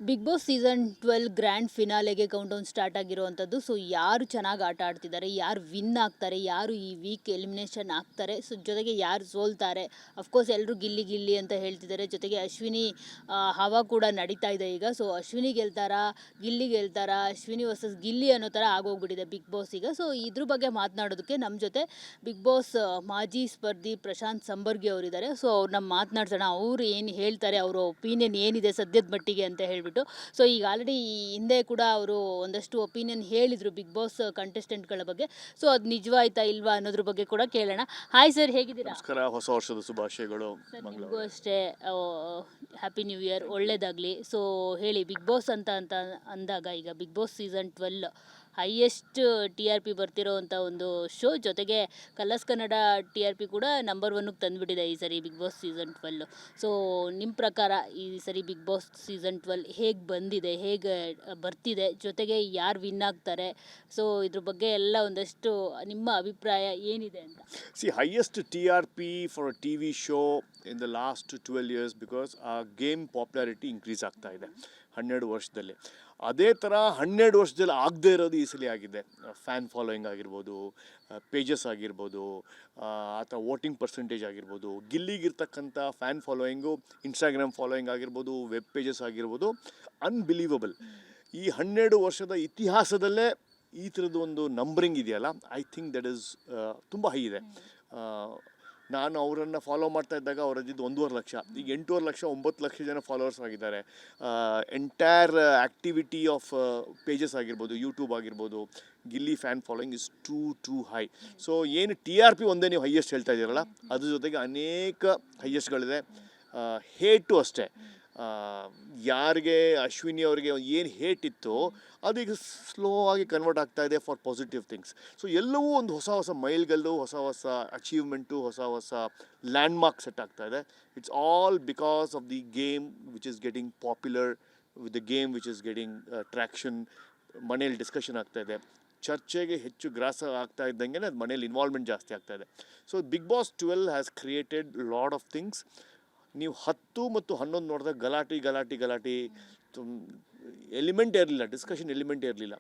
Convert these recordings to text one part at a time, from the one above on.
Big Boss season 12 grand ಫಿನಾಲೆಗೆ countdown start ಆಗಿರುವಂಥದ್ದು. So ಯಾರು ಚೆನ್ನಾಗಿ ಆಟ ಆಡ್ತಿದ್ದಾರೆ, ಯಾರು ವಿನ್ ಆಗ್ತಾರೆ, ಯಾರು ಈ ವೀಕ್ ಎಲಿಮಿನೇಷನ್ ಆಗ್ತಾರೆ, ಸೊ ಜೊತೆಗೆ ಯಾರು ಸೋಲ್ತಾರೆ. ಅಫ್ಕೋರ್ಸ್ ಎಲ್ಲರೂ ಗಿಲ್ಲಿ ಗಿಲ್ಲಿ ಅಂತ ಹೇಳ್ತಿದ್ದಾರೆ. ಜೊತೆಗೆ ಅಶ್ವಿನಿ ಹವಾ ಕೂಡ ನಡೀತಾ ಇದೆ ಈಗ. ಸೊ ಅಶ್ವಿನಿ ಗೆಲ್ತಾರಾ, ಗಿಲ್ಲಿ ಗೆಲ್ತಾರಾ, ಅಶ್ವಿನಿ ವರ್ಸಸ್ ಗಿಲ್ಲಿ ಅನ್ನೋ ಥರ ಆಗೋಗ್ಬಿಟ್ಟಿದೆ ಬಿಗ್ ಬಾಸ್ ಈಗ. ಸೊ ಇದ್ರ ಬಗ್ಗೆ ಮಾತನಾಡೋದಕ್ಕೆ ನಮ್ಮ ಜೊತೆ ಬಿಗ್ ಬಾಸ್ ಮಾಜಿ ಸ್ಪರ್ಧಿ ಪ್ರಶಾಂತ್ ಸಂಬರ್ಗಿ ಅವರಿದ್ದಾರೆ. ಸೊ ಅವ್ರನ್ನ ಮಾತನಾಡ್ಸೋಣ, ಅವ್ರು ಏನು ಹೇಳ್ತಾರೆ, ಅವರ ಒಪಿನಿಯನ್ ಏನಿದೆ ಸದ್ಯದ ಮಟ್ಟಿಗೆ ಅಂತ ಹೇಳ್ಬಿಟ್ಟು. ಸೊ ಈಗ ಆಲ್ರೆಡಿ ಹಿಂದೆ ಕೂಡ ಅವರು ಒಂದಷ್ಟು ಒಪಿನಿಯನ್ ಹೇಳಿದರು ಬಿಗ್ ಬಾಸ್ ಕಂಟೆಸ್ಟೆಂಟ್ಗಳ ಬಗ್ಗೆ. ಸೊ ಅದು ನಿಜವಾಯ್ತಾ ಇಲ್ವಾ ಅನ್ನೋದ್ರ ಬಗ್ಗೆ ಕೂಡ ಕೇಳೋಣ. ಹಾಯ್ ಸರ್, ಹೇಗಿದ್ದೀರಾ? ನಮಸ್ಕಾರ, ಹೊಸ ವರ್ಷದ ಶುಭಾಶಯಗಳು. ನಿಮಗೂ ಅಷ್ಟೇ ಹ್ಯಾಪಿ ನ್ಯೂ ಇಯರ್, ಒಳ್ಳೇದಾಗಲಿ. ಸೊ ಹೇಳಿ, ಬಿಗ್ ಬಾಸ್ ಅಂತ ಅಂದಾಗ ಈಗ Bigg Boss season 12 highest T R P ಬರ್ತಿರೋವಂಥ ಒಂದು ಶೋ. ಜೊತೆಗೆ Colors Kannada T R P ಕೂಡ ನಂಬರ್ 1ಗೆ ತಂದುಬಿಟ್ಟಿದೆ ಈ ಸರಿ ಬಿಗ್ ಬಾಸ್ ಸೀಸನ್ 12. ಸೊ ನಿಮ್ಮ ಪ್ರಕಾರ ಈ ಸರಿ ಬಿಗ್ ಬಾಸ್ ಸೀಸನ್ 12 ಹೇಗೆ ಬಂದಿದೆ, ಹೇಗೆ ಬರ್ತಿದೆ, ಜೊತೆಗೆ ಯಾರು ವಿನ್ ಆಗ್ತಾರೆ, ಸೊ ಇದ್ರ ಬಗ್ಗೆ ಎಲ್ಲ ಒಂದಷ್ಟು ನಿಮ್ಮ ಅಭಿಪ್ರಾಯ ಏನಿದೆ ಅಂತ. Highest TRP for a TV show in the last 12 years because ಆ ಗೇಮ್ ಪಾಪ್ಯುಲಾರಿಟಿ ಇನ್ಕ್ರೀಸ್ ಆಗ್ತಾ ಇದೆ 12 ವರ್ಷದಲ್ಲಿ. ಅದೇ ಥರ 12 ವರ್ಷದಲ್ಲಿ ಆಗದೇ ಇರೋದು ಈ ಸಲ ಆಗಿದೆ. ಫ್ಯಾನ್ ಫಾಲೋಯಿಂಗ್ ಆಗಿರ್ಬೋದು, ಪೇಜಸ್ ಆಗಿರ್ಬೋದು, ಅಥವಾ ವೋಟಿಂಗ್ ಪರ್ಸೆಂಟೇಜ್ ಆಗಿರ್ಬೋದು, ಗಿಲ್ಲಿಗಿರ್ತಕ್ಕಂಥ ಫ್ಯಾನ್ ಫಾಲೋಯಿಂಗು, ಇನ್ಸ್ಟಾಗ್ರಾಮ್ ಫಾಲೋಯಿಂಗ್ ಆಗಿರ್ಬೋದು, ವೆಬ್ ಪೇಜಸ್ ಆಗಿರ್ಬೋದು, ಅನ್ಬಿಲೀವಬಲ್. ಈ 12 ವರ್ಷದ ಇತಿಹಾಸದಲ್ಲೇ ಈ ಥರದ್ದು ಒಂದು ನಂಬರಿಂಗ್ ಇದೆಯಲ್ಲ, ಐ ಥಿಂಕ್ ದಟ್ ಈಸ್ ತುಂಬ ಹೈ ಇದೆ. ನಾನು ಅವರನ್ನು ಫಾಲೋ ಮಾಡ್ತಾ ಇದ್ದಾಗ ಅವರದ್ದು 1.5 ಲಕ್ಷ, ಈಗ 8.5 ಲಕ್ಷ 9 ಲಕ್ಷ ಜನ ಫಾಲೋವರ್ಸ್ ಆಗಿದ್ದಾರೆ. ಎಂಟೈರ್ ಆ್ಯಕ್ಟಿವಿಟಿ ಆಫ್ ಪೇಜಸ್ ಆಗಿರ್ಬೋದು, ಯೂಟ್ಯೂಬ್ ಆಗಿರ್ಬೋದು, Gilli fan following is two high. So ಏನು TRP ಒಂದೇ ನೀವು ಹೈಯೆಸ್ಟ್ ಹೇಳ್ತಾ ಇದ್ದೀರಲ್ಲ, ಅದ್ರ ಜೊತೆಗೆ ಅನೇಕ ಹೈಯೆಸ್ಟ್ಗಳಿದೆ. ಹೇಟು ಅಷ್ಟೇ. ಯಾರಿಗೆ ಅಶ್ವಿನಿ ಅವರಿಗೆ ಏನು ಹೇಟ್ ಇತ್ತು ಅದೀಗ ಸ್ಲೋ ಆಗಿ ಕನ್ವರ್ಟ್ ಆಗ್ತಾ ಇದೆ ಫಾರ್ ಪಾಸಿಟಿವ್ ಥಿಂಗ್ಸ್. ಸೊ ಎಲ್ಲವೂ ಒಂದು ಹೊಸ ಮೈಲ್ಗಲ್ಲು, ಹೊಸ ಅಚೀವ್ಮೆಂಟು, ಹೊಸ ಲ್ಯಾಂಡ್ಮಾರ್ಕ್ ಸೆಟ್ ಆಗ್ತಾ ಇದೆ. It's all because of the game which is getting popular, with the game which is getting traction. ಮನೇಲಿ ಡಿಸ್ಕಷನ್ ಆಗ್ತಾ ಇದೆ, ಚರ್ಚೆಗೆ ಹೆಚ್ಚು ಗ್ರಾಸ ಆಗ್ತಾ ಇದ್ದಂಗೆ ಅದು ಮನೇಲಿ ಇನ್ವಾಲ್ವ್ಮೆಂಟ್ ಜಾಸ್ತಿ ಆಗ್ತಾ ಇದೆ. So Bigg Boss 12 has created lot of things. ನೀವು 10 ಮತ್ತು 11 ನೋಡಿದಾಗ ಗಲಾಟೆ ಎಲಿಮೆಂಟೇ ಇರಲಿಲ್ಲ, ಡಿಸ್ಕಷನ್ ಎಲಿಮೆಂಟೇ ಇರಲಿಲ್ಲ.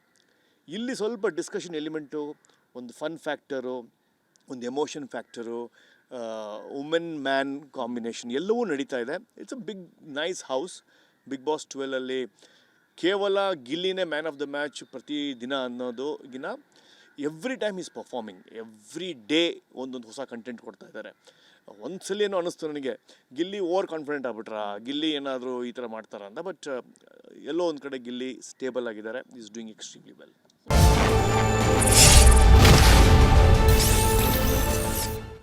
ಇಲ್ಲಿ ಸ್ವಲ್ಪ ಡಿಸ್ಕಷನ್ ಎಲಿಮೆಂಟು, ಒಂದು ಫನ್ ಫ್ಯಾಕ್ಟರು, ಒಂದು emotion factor, women man combination ಎಲ್ಲವೂ ನಡೀತಾ ಇದೆ. It's a big nice house. Bigg Boss 12ಅಲ್ಲಿ ಕೇವಲ ಗಿಲ್ಲಿನೇ ಮ್ಯಾನ್ ಆಫ್ ದ ಮ್ಯಾಚ್ ಪ್ರತಿ ದಿನ ಅನ್ನೋದುಗಿನ every time is performing. Every day ಒಂದೊಂದು ಹೊಸ ಕಂಟೆಂಟ್ ಕೊಡ್ತಾ ಇದ್ದಾರೆ. ಒಂದು ಸಲ ಏನೋ ಅನ್ನಿಸ್ತು ನನಗೆ, ಗಿಲ್ಲಿ ಓವರ್ ಕಾನ್ಫಿಡೆಂಟ್ ಆಗ್ಬಿಟ್ರಾ, ಗಿಲ್ಲಿ ಏನಾದರೂ ಈ ಥರ ಮಾಡ್ತಾರಾ ಅಂತ. ಬಟ್ ಎಲ್ಲೋ ಒಂದು ಕಡೆ ಗಿಲ್ಲಿ ಸ್ಟೇಬಲ್ ಆಗಿದ್ದಾರೆ, ಈಸ್ ಡೂಯಿಂಗ್ ಎಕ್ಸ್ಟ್ರೀಮ್ಲಿ ವೆಲ್.